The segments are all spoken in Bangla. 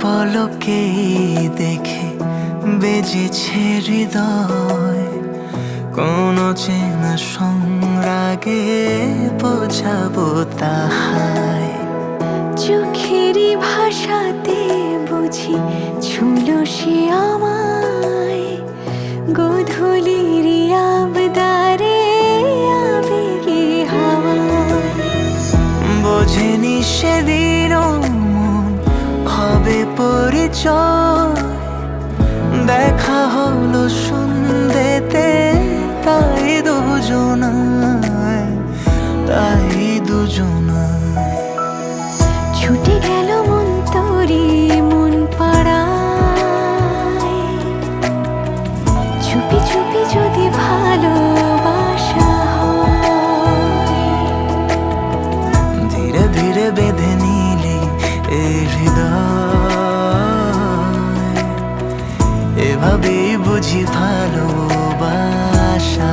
পলকেই দেখে বেজেছে হৃদয়, কোনো চেনা সংরাগে বোঝাবো তাহায়। চোখেরই ভাষাতে বুঝি ছুলো সে আমায়, গোধূলির আবদারে আবেগে হাওয়ায়। বোঝেনি সেদিনও মন হবে পরিচয়, দেখা হলো সন্ধ্যেতে তাই দুজনায়, তাই দুজনায়। ছুটে গেল মন তোরে মন পাড়ায়, চুপি চুপি যদি ভালোবাসা হয়। ধীরে ধীরে বেঁধে নিলি এই হৃদয়, এভাবেই বুঝি ভালোবাসা।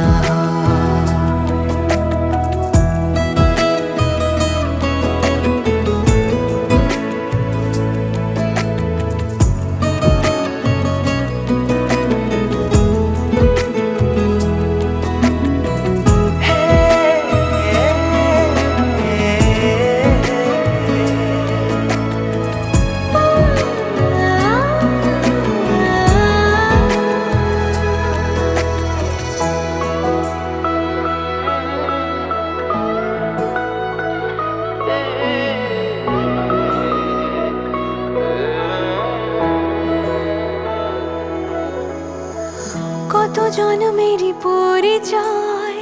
কত জন্মেরই পরিচয়,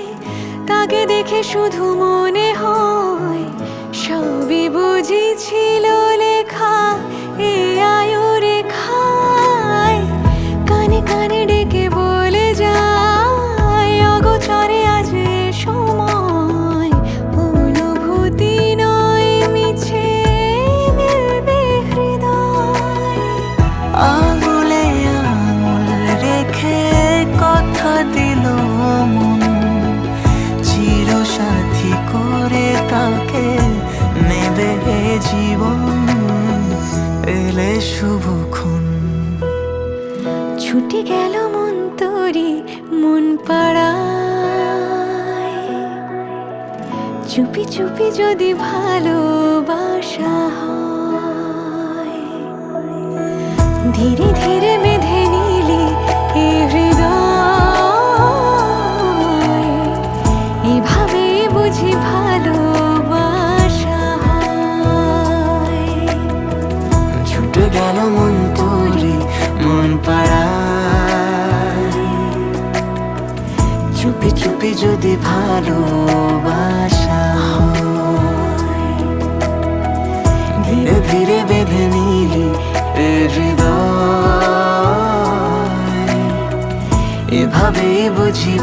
তাকে দেখে শুধু মনে হয় সবই বুঝেছিল লেখা এ আয়ু রেখায়। কানে কানে ডেকে বলে যায় অগোচরে আজ এ সময়, অনুভূতি নয় মিছে মিলবে হৃদয়। আঙুলে আঙুল রেখে কথা দিল মন, চিরসাথী করে তাকে নেবে জীবন, এলে শুভক্ষণ। ছুটে গেল মন তোরে মন পাড়ায়, চুপি চুপি যদি ভালোবাসা হয়। ধীরে ধীরে বেঁধে নিলি এ হৃদয়, এভাবে বুঝি ভালোবাসা হয়। ছুটে গেল মন তোরে মন পাড়ায়, চুপি চুপি যদি ভালোবাসা হয়। ধীরে ধীরে বেঁধে নিলি এ হৃদয়, এভাবেই বুঝি